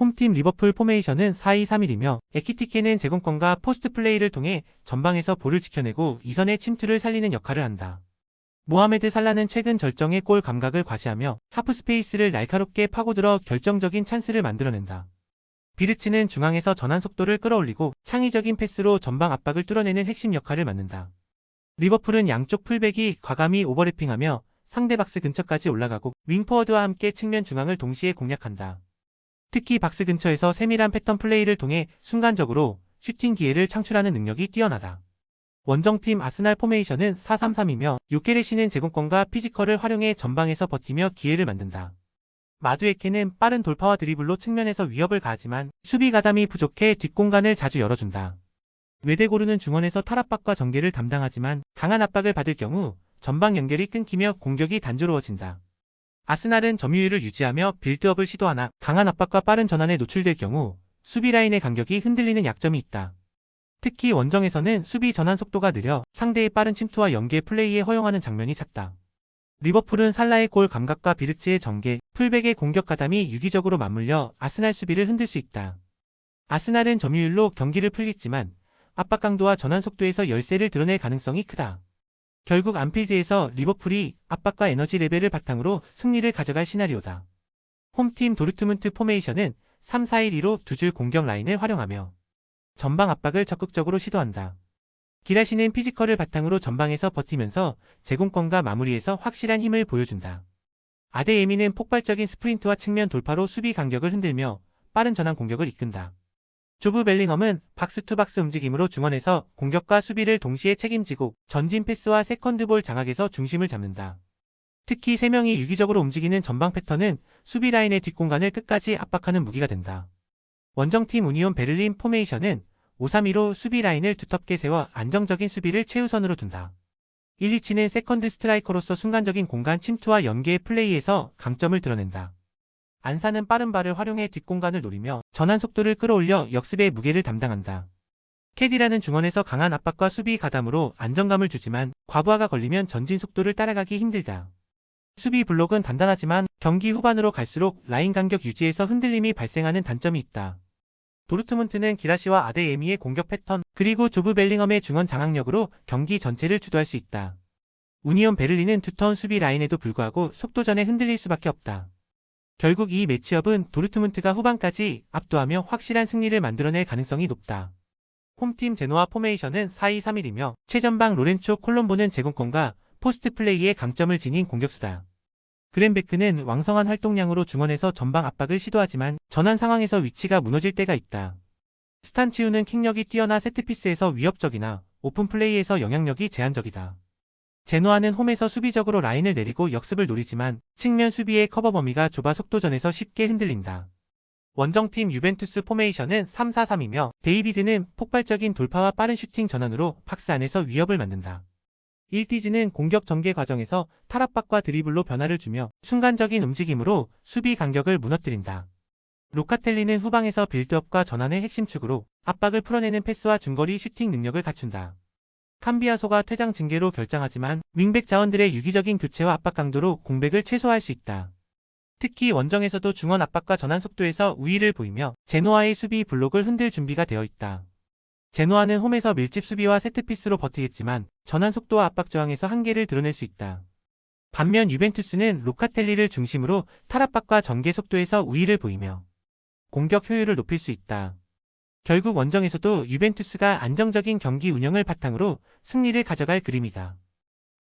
홈팀 리버풀 포메이션은 4-2-3-1이며 에키티케는 제공권과 포스트 플레이를 통해 전방에서 볼을 지켜내고 이선의 침투를 살리는 역할을 한다. 모하메드 살라는 최근 절정의 골 감각을 과시하며 하프 스페이스를 날카롭게 파고들어 결정적인 찬스를 만들어낸다. 비르치는 중앙에서 전환 속도를 끌어올리고 창의적인 패스로 전방 압박을 뚫어내는 핵심 역할을 맡는다. 리버풀은 양쪽 풀백이 과감히 오버래핑하며 상대 박스 근처까지 올라가고 윙포워드와 함께 측면 중앙을 동시에 공략한다. 특히 박스 근처에서 세밀한 패턴 플레이를 통해 순간적으로 슈팅 기회를 창출하는 능력이 뛰어나다. 원정팀 아스날 포메이션은 4-3-3이며 요케레시는 제공권과 피지컬을 활용해 전방에서 버티며 기회를 만든다. 마두에케는 빠른 돌파와 드리블로 측면에서 위협을 가하지만 수비 가담이 부족해 뒷공간을 자주 열어준다. 웨데고르는 중원에서 탈압박과 전개를 담당하지만 강한 압박을 받을 경우 전방 연결이 끊기며 공격이 단조로워진다. 아스날은 점유율을 유지하며 빌드업을 시도하나 강한 압박과 빠른 전환에 노출될 경우 수비 라인의 간격이 흔들리는 약점이 있다. 특히 원정에서는 수비 전환 속도가 느려 상대의 빠른 침투와 연계 플레이에 허용하는 장면이 잦다. 리버풀은 살라의 골 감각과 비르츠의 전개, 풀백의 공격 가담이 유기적으로 맞물려 아스날 수비를 흔들 수 있다. 아스날은 점유율로 경기를 풀겠지만 압박 강도와 전환 속도에서 열세를 드러낼 가능성이 크다. 결국 안필드에서 리버풀이 압박과 에너지 레벨을 바탕으로 승리를 가져갈 시나리오다. 홈팀 도르트문트 포메이션은 3-4-1-2로 두 줄 공격 라인을 활용하며 전방 압박을 적극적으로 시도한다. 기라시는 피지컬을 바탕으로 전방에서 버티면서 제공권과 마무리에서 확실한 힘을 보여준다. 아데예미는 폭발적인 스프린트와 측면 돌파로 수비 간격을 흔들며 빠른 전환 공격을 이끈다. 조브 벨링엄은 박스 투박스 움직임으로 중원에서 공격과 수비를 동시에 책임지고 전진 패스와 세컨드볼 장악에서 중심을 잡는다. 특히 3명이 유기적으로 움직이는 전방 패턴은 수비 라인의 뒷공간을 끝까지 압박하는 무기가 된다. 원정팀 우니온 베를린 포메이션은 5-3-2로 수비 라인을 두텁게 세워 안정적인 수비를 최우선으로 둔다. 일리치는 세컨드 스트라이커로서 순간적인 공간 침투와 연계의 플레이에서 강점을 드러낸다. 안사는 빠른 발을 활용해 뒷공간을 노리며 전환 속도를 끌어올려 역습의 무게를 담당한다. 캐디라는 중원에서 강한 압박과 수비 가담으로 안정감을 주지만 과부하가 걸리면 전진 속도를 따라가기 힘들다. 수비 블록은 단단하지만 경기 후반으로 갈수록 라인 간격 유지에서 흔들림이 발생하는 단점이 있다. 도르트문트는 기라시와 아데예미의 공격 패턴 그리고 조브 벨링엄의 중원 장악력으로 경기 전체를 주도할 수 있다. 우니온 베를린은 두터운 수비 라인에도 불구하고 속도전에 흔들릴 수밖에 없다. 결국 이 매치업은 도르트문트가 후반까지 압도하며 확실한 승리를 만들어낼 가능성이 높다. 홈팀 제노아 포메이션은 4-2-3-1이며 최전방 로렌초 콜롬보는 제공권과 포스트 플레이에 강점을 지닌 공격수다. 그랜베크는 왕성한 활동량으로 중원에서 전방 압박을 시도하지만 전환 상황에서 위치가 무너질 때가 있다. 스탄치우는 킥력이 뛰어나 세트피스에서 위협적이나 오픈 플레이에서 영향력이 제한적이다. 제노아는 홈에서 수비적으로 라인을 내리고 역습을 노리지만 측면 수비의 커버 범위가 좁아 속도전에서 쉽게 흔들린다. 원정팀 유벤투스 포메이션은 3-4-3이며 데이비드는 폭발적인 돌파와 빠른 슈팅 전환으로 박스 안에서 위협을 만든다. 일티즈는 공격 전개 과정에서 탈압박과 드리블로 변화를 주며 순간적인 움직임으로 수비 간격을 무너뜨린다. 로카텔리는 후방에서 빌드업과 전환의 핵심 축으로 압박을 풀어내는 패스와 중거리 슈팅 능력을 갖춘다. 캄비아소가 퇴장 징계로 결장하지만 윙백 자원들의 유기적인 교체와 압박 강도로 공백을 최소화할 수 있다. 특히 원정에서도 중원 압박과 전환 속도에서 우위를 보이며 제노아의 수비 블록을 흔들 준비가 되어 있다. 제노아는 홈에서 밀집 수비와 세트피스로 버티겠지만 전환 속도와 압박 저항에서 한계를 드러낼 수 있다. 반면 유벤투스는 로카텔리를 중심으로 탈압박과 전개 속도에서 우위를 보이며 공격 효율을 높일 수 있다. 결국 원정에서도 유벤투스가 안정적인 경기 운영을 바탕으로 승리를 가져갈 그림이다.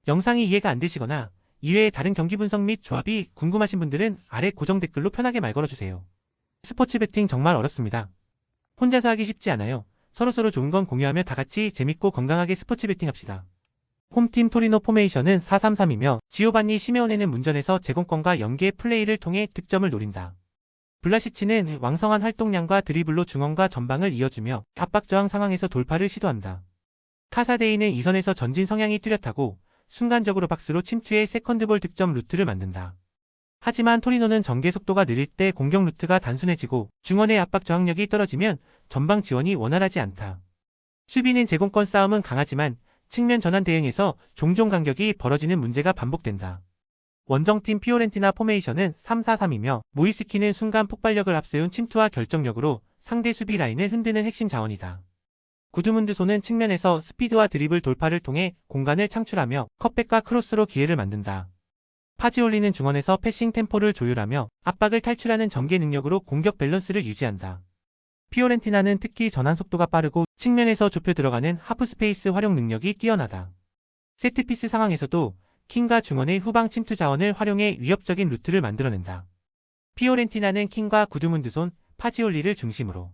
영상이 이해가 안 되시거나 이외의 다른 경기 분석 및 조합이 궁금하신 분들은 아래 고정 댓글로 편하게 말 걸어주세요. 스포츠 베팅 정말 어렵습니다. 혼자서 하기 쉽지 않아요. 서로서로 좋은 건 공유하며 다같이 재밌고 건강하게 스포츠 베팅합시다. 홈팀 토리노 포메이션은 4-3-3이며 지오반니 시메오네는 문전에서 제공권과 연계 플레이를 통해 득점을 노린다. 블라시치는 왕성한 활동량과 드리블로 중원과 전방을 이어주며 압박 저항 상황에서 돌파를 시도한다. 카사데이는 이선에서 전진 성향이 뚜렷하고 순간적으로 박스로 침투해 세컨드볼 득점 루트를 만든다. 하지만 토리노는 전개 속도가 느릴 때 공격 루트가 단순해지고 중원의 압박 저항력이 떨어지면 전방 지원이 원활하지 않다. 수비는 제공권 싸움은 강하지만 측면 전환 대응에서 종종 간격이 벌어지는 문제가 반복된다. 원정팀 피오렌티나 포메이션은 3-4-3이며 무이스키는 순간 폭발력을 앞세운 침투와 결정력으로 상대 수비 라인을 흔드는 핵심 자원이다. 구드문드손은 측면에서 스피드와 드리블 돌파를 통해 공간을 창출하며 컷백과 크로스로 기회를 만든다. 파지올리는 중원에서 패싱 템포를 조율하며 압박을 탈출하는 전개 능력으로 공격 밸런스를 유지한다. 피오렌티나는 특히 전환 속도가 빠르고 측면에서 좁혀 들어가는 하프스페이스 활용 능력이 뛰어나다. 세트피스 상황에서도 킹과 중원의 후방 침투 자원을 활용해 위협적인 루트를 만들어낸다. 피오렌티나는 킹과 구드문드손, 파지올리를 중심으로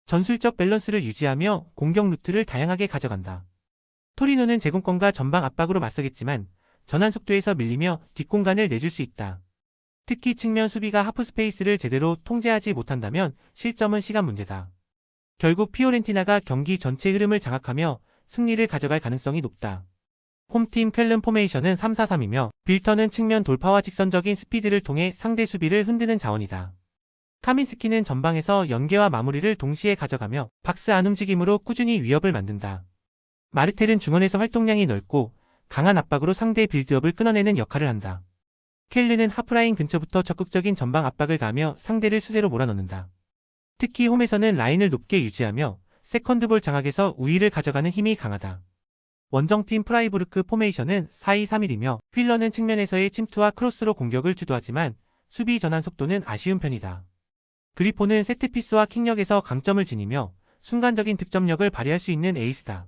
전술적 밸런스를 유지하며 공격 루트를 다양하게 가져간다. 토리노는 제공권과 전방 압박으로 맞서겠지만 전환 속도에서 밀리며 뒷공간을 내줄 수 있다. 특히 측면 수비가 하프스페이스를 제대로 통제하지 못한다면 실점은 시간 문제다. 결국 피오렌티나가 경기 전체 흐름을 장악하며 승리를 가져갈 가능성이 높다. 홈팀 쾰른 포메이션은 3-4-3이며 빌턴은 측면 돌파와 직선적인 스피드를 통해 상대 수비를 흔드는 자원이다. 카민스키는 전방에서 연계와 마무리를 동시에 가져가며 박스 안 움직임으로 꾸준히 위협을 만든다. 마르텔은 중원에서 활동량이 넓고 강한 압박으로 상대 빌드업을 끊어내는 역할을 한다. 켈르는 하프라인 근처부터 적극적인 전방 압박을 가하며 상대를 수세로 몰아넣는다. 특히 홈에서는 라인을 높게 유지하며 세컨드볼 장악에서 우위를 가져가는 힘이 강하다. 원정팀 프라이부르크 포메이션은 4-2-3-1이며 휠러는 측면에서의 침투와 크로스로 공격을 주도하지만 수비 전환 속도는 아쉬운 편이다. 그리포는 세트피스와 킥력에서 강점을 지니며 순간적인 득점력을 발휘할 수 있는 에이스다.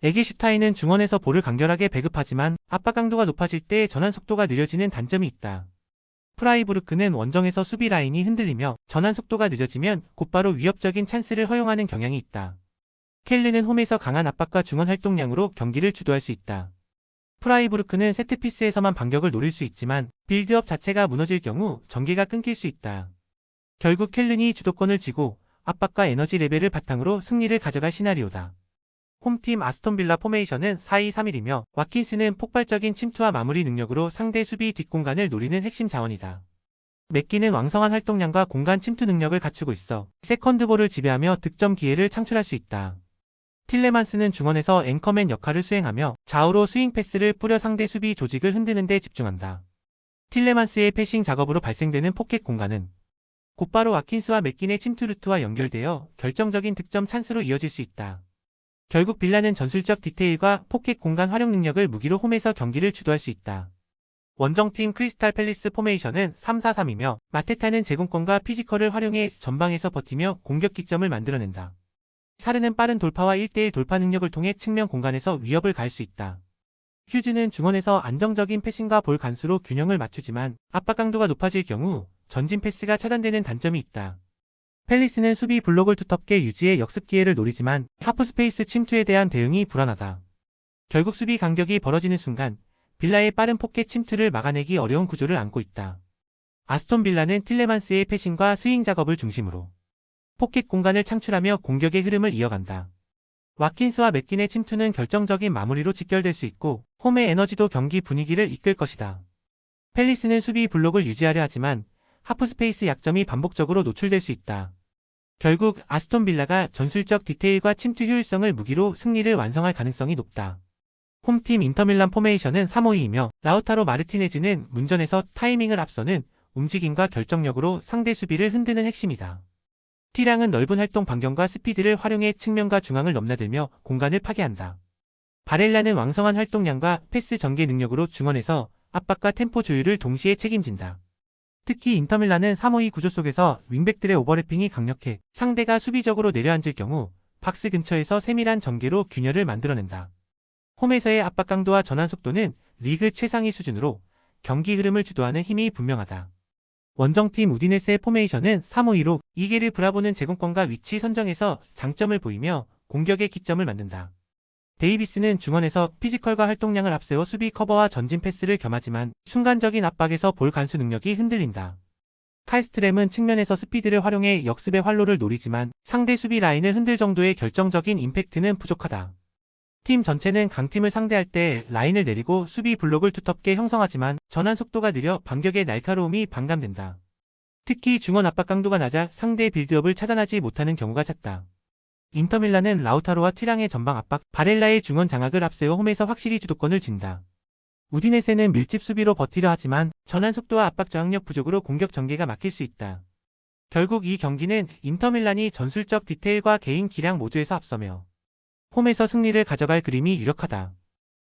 에게슈타인은 중원에서 볼을 간결하게 배급하지만 압박 강도가 높아질 때 전환 속도가 느려지는 단점이 있다. 프라이부르크는 원정에서 수비 라인이 흔들리며 전환 속도가 늦어지면 곧바로 위협적인 찬스를 허용하는 경향이 있다. 켈르는 홈에서 강한 압박과 중원 활동량으로 경기를 주도할 수 있다. 프라이부르크는 세트피스에서만 반격을 노릴 수 있지만 빌드업 자체가 무너질 경우 전개가 끊길 수 있다. 결국 켈른이 주도권을 쥐고 압박과 에너지 레벨을 바탕으로 승리를 가져갈 시나리오다. 홈팀 아스톤빌라 포메이션은 4-2-3-1이며 와킨스는 폭발적인 침투와 마무리 능력으로 상대 수비 뒷공간을 노리는 핵심 자원이다. 맥기는 왕성한 활동량과 공간 침투 능력을 갖추고 있어 세컨드볼을 지배하며 득점 기회를 창출할 수 있다. 틸레만스는 중원에서 앵커맨 역할을 수행하며 좌우로 스윙 패스를 뿌려 상대 수비 조직을 흔드는 데 집중한다. 틸레만스의 패싱 작업으로 발생되는 포켓 공간은 곧바로 와킨스와 맥긴의 침투 루트와 연결되어 결정적인 득점 찬스로 이어질 수 있다. 결국 빌라는 전술적 디테일과 포켓 공간 활용 능력을 무기로 홈에서 경기를 주도할 수 있다. 원정팀 크리스탈 팰리스 포메이션은 3-4-3이며 마테타는 제공권과 피지컬을 활용해 전방에서 버티며 공격 기점을 만들어낸다. 사르는 빠른 돌파와 1대1 돌파 능력을 통해 측면 공간에서 위협을 가할 수 있다. 휴즈는 중원에서 안정적인 패싱과 볼 간수로 균형을 맞추지만 압박 강도가 높아질 경우 전진 패스가 차단되는 단점이 있다. 팰리스는 수비 블록을 두텁게 유지해 역습 기회를 노리지만 하프스페이스 침투에 대한 대응이 불안하다. 결국 수비 간격이 벌어지는 순간 빌라의 빠른 포켓 침투를 막아내기 어려운 구조를 안고 있다. 아스톤 빌라는 틸레만스의 패싱과 스윙 작업을 중심으로 포켓 공간을 창출하며 공격의 흐름을 이어간다. 와킨스와 맥긴의 침투는 결정적인 마무리로 직결될 수 있고 홈의 에너지도 경기 분위기를 이끌 것이다. 팰리스는 수비 블록을 유지하려 하지만 하프스페이스 약점이 반복적으로 노출될 수 있다. 결국 아스톤 빌라가 전술적 디테일과 침투 효율성을 무기로 승리를 완성할 가능성이 높다. 홈팀 인터밀란 포메이션은 3-5-2이며 라우타로 마르티네즈는 문전에서 타이밍을 앞서는 움직임과 결정력으로 상대 수비를 흔드는 핵심이다. 티랑은 넓은 활동 반경과 스피드를 활용해 측면과 중앙을 넘나들며 공간을 파괴한다. 바렐라는 왕성한 활동량과 패스 전개 능력으로 중원에서 압박과 템포 조율을 동시에 책임진다. 특히 인터밀란은 3-5-2 구조 속에서 윙백들의 오버래핑이 강력해 상대가 수비적으로 내려앉을 경우 박스 근처에서 세밀한 전개로 균열을 만들어낸다. 홈에서의 압박 강도와 전환 속도는 리그 최상위 수준으로 경기 흐름을 주도하는 힘이 분명하다. 원정팀 우디네스의 포메이션은 3-5-2로 이게르 브라보는 제공권과 위치 선정에서 장점을 보이며 공격의 기점을 만든다. 데이비스는 중원에서 피지컬과 활동량을 앞세워 수비 커버와 전진 패스를 겸하지만 순간적인 압박에서 볼 간수 능력이 흔들린다. 칼스트렘은 측면에서 스피드를 활용해 역습의 활로를 노리지만 상대 수비 라인을 흔들 정도의 결정적인 임팩트는 부족하다. 팀 전체는 강팀을 상대할 때 라인을 내리고 수비 블록을 두텁게 형성하지만 전환 속도가 느려 반격의 날카로움이 반감된다. 특히 중원 압박 강도가 낮아 상대 빌드업을 차단하지 못하는 경우가 잦다. 인터밀란은 라우타로와 티랑의 전방 압박, 바렐라의 중원 장악을 앞세워 홈에서 확실히 주도권을 쥔다. 우디네세는 밀집 수비로 버티려 하지만 전환 속도와 압박 저항력 부족으로 공격 전개가 막힐 수 있다. 결국 이 경기는 인터밀란이 전술적 디테일과 개인 기량 모두에서 앞서며 홈에서 승리를 가져갈 그림이 유력하다.